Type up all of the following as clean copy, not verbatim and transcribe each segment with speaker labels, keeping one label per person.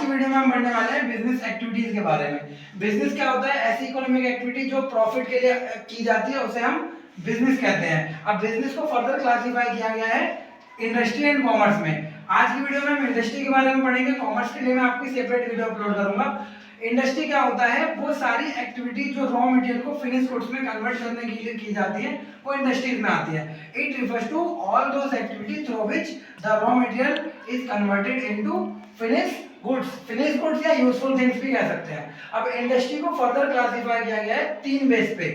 Speaker 1: Video में हम पढ़ने वाले हैं बिजनेस एक्टिविटीज के बारे में। बिजनेस क्या होता है? ऐसी इकोनॉमिक एक्टिविटी जो प्रॉफिट के लिए की जाती है उसे हम बिजनेस कहते हैं। अब बिजनेस को फर्दर क्लासिफाई किया गया है इंडस्ट्री एंड कॉमर्स में। आज की वीडियो में हम इंडस्ट्री के बारे में पढ़ेंगे, कॉमर्स के लिए मैं आपकी सेपरेट वीडियो अपलोड करूंगा। इंडस्ट्री क्या होता है? वो सारी एक्टिविटी जो रॉ मटेरियल को फिनिश गुड्स में कन्वर्ट करने के लिए की जाती है वो इंडस्ट्रीज में आती है। It refers to all those activity through which the raw material is converted into finish goods या यूजफुल थिंग्स भी कह सकते हैं। अब इंडस्ट्री को फर्दर क्लासिफाई किया गया है तीन बेस पे,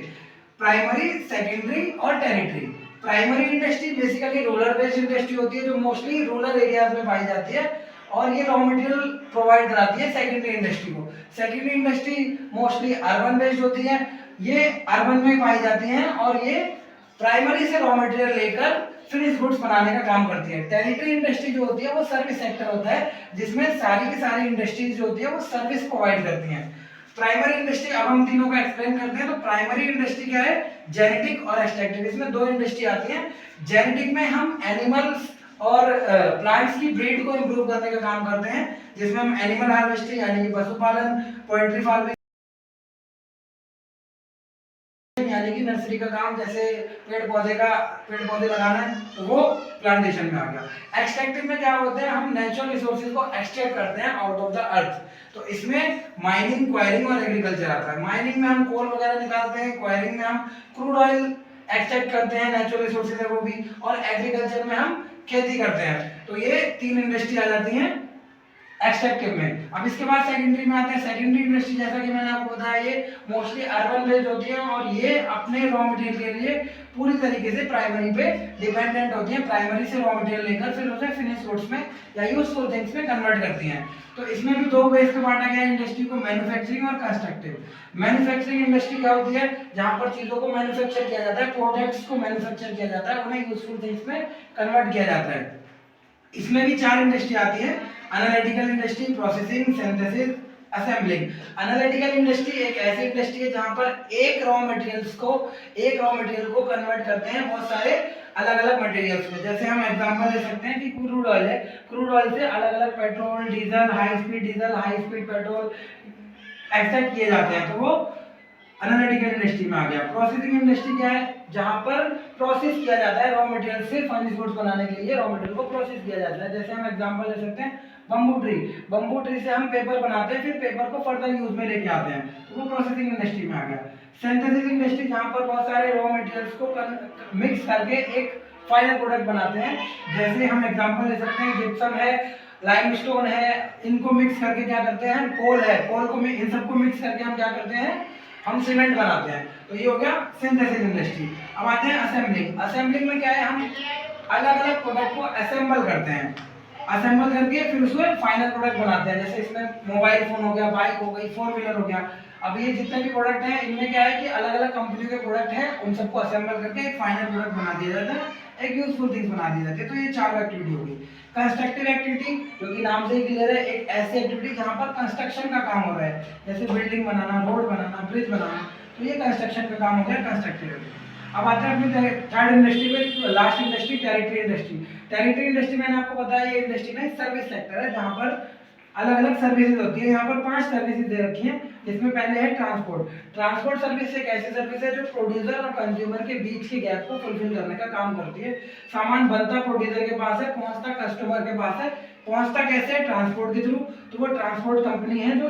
Speaker 1: प्राइमरी, सेकेंडरी और territory. Primary industry basically rural based industry होती है जो मोस्टली रूरल एरियाज में पाई जाती है और ये रॉ मटेरियल प्रोवाइड कराती है सेकेंडरी इंडस्ट्री को। Secondary industry mostly urban based होती है, ये अर्बन में पाई जाती हैं और ये प्राइमरी से रॉ मटेरियल लेकर फिनिश गुड्स बनाने का काम करती है। टेरिटरी इंडस्ट्री जो होती है वो सर्विस सेक्टर होता है जिसमें सारी की सारी इंडस्ट्रीज जो होती है वो सर्विस प्रोवाइड करती हैं। प्राइमरी इंडस्ट्री, अब हम तीनों का एक्सप्लेन करते हैं। तो प्राइमरी इंडस्ट्री क्या है? जेनेटिक और एक्सट्रैक्टिव, इसमें दो इंडस्ट्री आती है। जेनेटिक में हम एनिमल्स और प्लांट्स की ब्रीड को इंप्रूव करने का काम करते हैं, जिसमें हम एनिमल हार्वेस्टिंग यानी कि पशुपालन, पोल्ट्री फार्मिंग यानी कि नर्सरी का काम, जैसे पेड़ पौधे लगाना है तो वो प्लांटेशन में आ गया। एक्सट्रैक्टिव में क्या होता है? हम नेचुरल रिसोर्सेज को एक्सट्रैक्ट करते हैं आउट ऑफ द अर्थ। तो इसमें माइनिंग, क्वायरिंग और एग्रीकल्चर आता है। माइनिंग में हम कोल वगैरह निकालते हैं, क्वायरिंग में हम क्रूड ऑयल एक्सट्रैक्ट करते हैं, नेचुरल रिसोर्सेज है वो भी, और एग्रीकल्चर में हम खेती करते हैं। तो ये तीन इंडस्ट्री आ जाती हैं एक्सट्रैक्टिव में। अब इसके बाद सेकेंडरी में आते हैं। सेकेंडरी इंडस्ट्री जैसा कि मैंने आपको बताया ये मोस्टली अर्बन बेस्ड होती है और ये अपने रॉ मटेरियल के लिए पूरी तरीके से प्राइमरी पे डिपेंडेंट होती है। प्राइमरी से रॉ मटेरियल लेकर फिर उसे फिनिश गुड्स में या यूजफुल थिंग्स में कन्वर्ट करती हैं। तो इसमें भी दो बेस पे बांटा गया है इंडस्ट्री को, मैन्युफैक्चरिंग और कंस्ट्रक्टिव। मैन्युफैक्चरिंग इंडस्ट्री क्या होती है? जहां पर चीजों को मैन्युफैक्चर किया जाता है, प्रोडक्ट्स को मैन्युफैक्चर किया जाता है, उन्हें यूजफुल थिंग्स में कन्वर्ट किया जाता है। इसमें भी चार इंडस्ट्री आती है, analytical industry, processing, synthesis, assembling. Analytical industry एक ऐसी इंडस्ट्री है जहां पर एक रॉ मटेरियल को कन्वर्ट करते हैं बहुत सारे अलग अलग मटेरियल्स में। जैसे हम एग्जांपल ले सकते हैं कि क्रूड ऑयल है, क्रूड ऑयल से अलग अलग petrol, diesel, high speed petrol extract किए जाते हैं, तो वो एनालिटिकल इंडस्ट्री में आ गया। प्रोसेसिंग इंडस्ट्री क्या है? जहां पर प्रोसेस किया जाता है रॉ मटेरियल से फिनिश गुड्स बनाने के लिए रॉ मटेरियल को प्रोसेस किया जाता है। जैसे हम एग्जांपल ले सकते हैं बम्बू ट्री से हम पेपर बनाते हैं, फिर पेपर को फर्दर यूज में लेके आते हैं, तो वो प्रोसेसिंग इंडस्ट्री में आ गया। सिंथेसिस इंडस्ट्री जहां पर बहुत सारे रॉ मटेरियल्स को मिक्स करके एक फाइनल प्रोडक्ट बनाते हैं। जैसे हम एग्जांपल ले सकते हैं जिप्सम है, लाइमस्टोन है, इनको मिक्स करके क्या करते हैं? कोल है, कोल को इन सबको मिक्स करके हम क्या करते हैं? हम सीमेंट बनाते हैं। तो ये हो गया सिंथेसिस इंडस्ट्री। अब आते हैं असेंबलिंग। असेंबलिंग में क्या है? हम अलग अलग प्रोडक्ट को असेंबल करते हैं, असेंबल करके फिर उसमें फाइनल प्रोडक्ट बनाते हैं। जैसे इसमें मोबाइल फोन हो गया, बाइक हो गई, 4 व्हीलर हो गया। अब ये जितने भी प्रोडक्ट हैं इनमें क्या है कि अलग अलग कंपनी के प्रोडक्ट हैं, उन सबको असेंबल करके एक फाइनल प्रोडक्ट बना दिया जाता है, एक यूजफुल थिंग्स बना दी जाती है। तो ये चार एक्टिविटी होगी। कंस्ट्रक्टिव एक्टिविटी जो कि नाम से ही क्लियर है, एक ऐसी एक्टिविटी जहां पर कंस्ट्रक्शन का काम हो रहा है, जैसे बिल्डिंग बनाना, रोड बनाना, ब्रिज बनाना, तो ये कंस्ट्रक्शन का काम हो गया कंस्ट्रक्टिव। अब आते हैं अपनी थर्ड इंडस्ट्री में, last industry territory industry. Territory industry मैंने आपको बताया ये इंडस्ट्री में सर्विस सेक्टर है जहां पर अलग अलग सर्विसेज होती है। यहाँ पर 5 सर्विसेज दे रखी हैं, जिसमें पहले है ट्रांसपोर्ट। ट्रांसपोर्ट सर्विस एक ऐसी सर्विस है जो प्रोड्यूसर और कंज्यूमर के बीच के गैप को फुलफिल करने का काम करती है। सामान बनता प्रोड्यूसर के पास है, पहुंचता कस्टमर के पास है। पहुंचता कैसे? ट्रांसपोर्ट के थ्रू। तो वो ट्रांसपोर्ट कंपनी है जो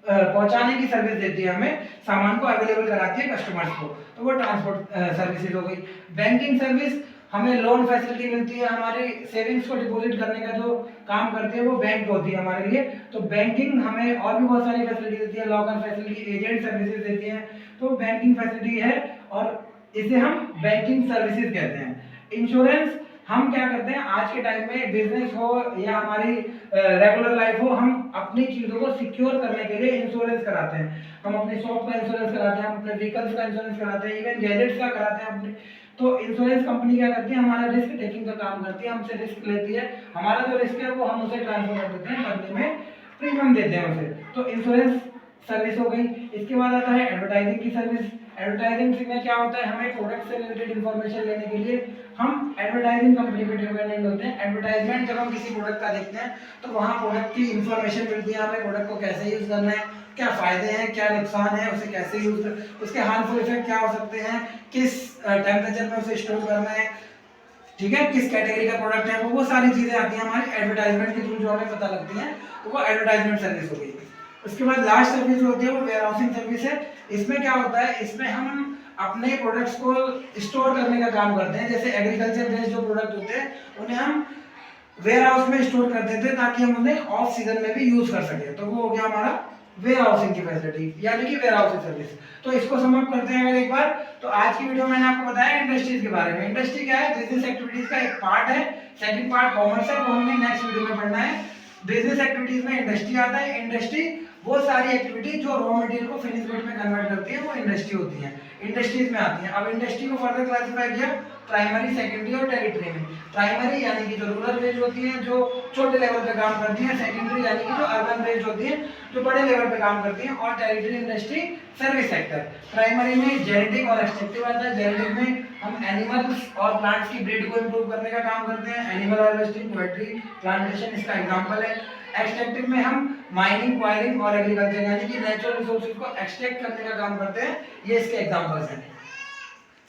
Speaker 1: पहुंचाने की सर्विस देती है, हमें सामान को अवेलेबल कराती है कस्टमर्स को, तो वो ट्रांसपोर्ट सर्विसेज हो गई। बैंकिंग सर्विस, हमें लोन फैसिलिटी मिलती है, हमारी सेविंग्स को डिपॉजिट करने का जो काम करती है वो बैंक होती है हमारे लिए। तो बैंकिंग हमें और भी बहुत सारी फैसिलिटी देती है, लॉकर फैसिलिटी, एजेंट सर्विसेज देती है, तो बैंकिंग फैसिलिटी है और इसे हम बैंकिंग सर्विसेज कहते हैं। इंश्योरेंस, हम क्या करते हैं आज के टाइम में, बिजनेस हो या हमारी रेगुलर लाइफ हो, हम अपनी चीजों को सिक्योर करने के लिए इंश्योरेंस कराते हैं। हम अपनी शॉप का इंश्योरेंस कराते हैं, हम अपने व्हीकल्स का इंश्योरेंस कराते हैं, इवन गैजेट्स का कराते हैं अपने। तो इंश्योरेंस कंपनी क्या करती है? हमारा रिस्क टेकिंग का काम करती है, हमसे रिस्क लेती है, हमारा जो रिस्क है वो हम उसे ट्रांसफर कर देते हैं, बदले में प्रीमियम देते हैं उसे। तो इंश्योरेंस सर्विस हो गई। इसके बाद आता है एडवर्टाइजिंग की सर्विस। एडवर्टाइजिंग में क्या होता है, हमें प्रोडक्ट से रिलेटेड इन्फॉर्मेशन लेने के लिए हम एडवर्टाइजिंग कंपनी पे डिपेंडेंट होते हैं। एडवर्टाइजमेंट जब हम किसी प्रोडक्ट का देखते हैं तो वहाँ प्रोडक्ट की इन्फॉर्मेशन मिलती है, हमें प्रोडक्ट को कैसे यूज करना है, क्या फायदे हैं, क्या नुकसान है, उसे कैसे यूज, उसके हार्मफुल इफेक्ट क्या हो सकते हैं, किस टेम्परेचर में उसे स्टोर करना है, ठीक है, किस कैटेगरी का प्रोडक्ट है, वो सारी चीजें आती हैं हमारी एडवर्टाइजमेंट के थ्रू जो हमें पता लगती हैं, तो वो एडवर्टाइजमेंट सर्विस हो गई। उसके बाद लास्ट सर्विस जो होती है वो वेयरहाउसिंग सर्विस है। इसमें क्या होता है, इसमें हम अपने प्रोडक्ट्स को स्टोर करने का काम करते हैं। जैसे एग्रीकल्चर बेस्ड जो प्रोडक्ट होते हैं उन्हें हम वेयर हाउस में स्टोर कर देते हैं ताकि हम उन्हें ऑफ सीजन में भी यूज कर सके, तो वो हो गया हमारा वेयर हाउसिंग की फैसिलिटी यानी कि वेयर हाउसिंग सर्विस। तो इसको सम अप करते हैं अगर एक बार, तो आज की वीडियो में मैंने आपको बताया इंडस्ट्रीज के बारे में। इंडस्ट्री क्या है, बिजनेस एक्टिविटीज का एक पार्ट है। सेकंड पार्ट कॉमर्स है, वो हमने नेक्स्ट वीडियो में पढ़ना है। बिजनेस एक्टिविटीज में इंडस्ट्री आता है। इंडस्ट्री वो सारी एक्टिविटी जो रॉ मटेरियल को फिनिश गुड में कन्वर्ट करती है वो इंडस्ट्री होती है, इंडस्ट्रीज में आती है। अब इंडस्ट्री को फर्दर क्लासिफाई किया प्राइमरी, सेकेंडरी और टेरिटरी में। प्राइमरी यानी कि जो रूरल बेस्ड होती है, जो छोटे लेवल पे काम करती है। सेकेंडरी यानी कि जो अर्बन बेस्ड होती है, जो बड़े लेवल पे काम करती है। और territory industry service sector. Primary में जेनेटिक और एक्सट्रैक्टिव आता है। जेनेटिक में हम एनिमल्स और प्लांट्स की ब्रीड को इंप्रूव करने का काम करते हैं। एनिमल हार्वेस्टिंग, पोल्ट्री, प्लांटेशन इसका एग्जांपल है। एक्सट्रैक्टिव में हम माइनिंग, क्वायरिंग और एग्रीकल्चर यानी कि नेचुरल रिसोर्सेज को एक्सट्रैक्ट करने का काम करते हैं। ये इसके एग्जांपल्स हैं।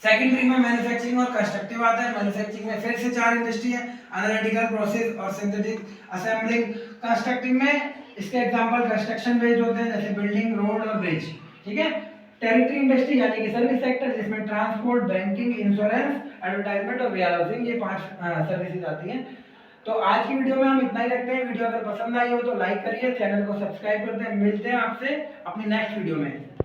Speaker 1: सेकेंडरी में मैन्युफैक्चरिंग और कंस्ट्रक्टिव आता है। मैन्युफैक्चरिंग में फिर से 4 इंडस्ट्री है, एनालिटिकल, प्रोसेस और सिंथेटिक, असेंबलिंग। कंस्ट्रक्टिव में इसके एग्जांपल कंस्ट्रक्शन बेस्ड होते हैं जैसे बिल्डिंग, रोड और ब्रिज, ठीक है। टेरिटरी इंडस्ट्री यानी कि सर्विस सेक्टर, जिसमें ट्रांसपोर्ट, बैंकिंग, इंश्योरेंस, एडवर्टाइजमेंट और वेयरहाउसिंग, ये 5 सर्विसेज आती हैं। तो आज की वीडियो में हम इतना ही रखते हैं। वीडियो अगर पसंद आई हो तो लाइक करिए, चैनल को सब्सक्राइब करते हैं। मिलते हैं आपसे अपनी नेक्स्ट वीडियो में।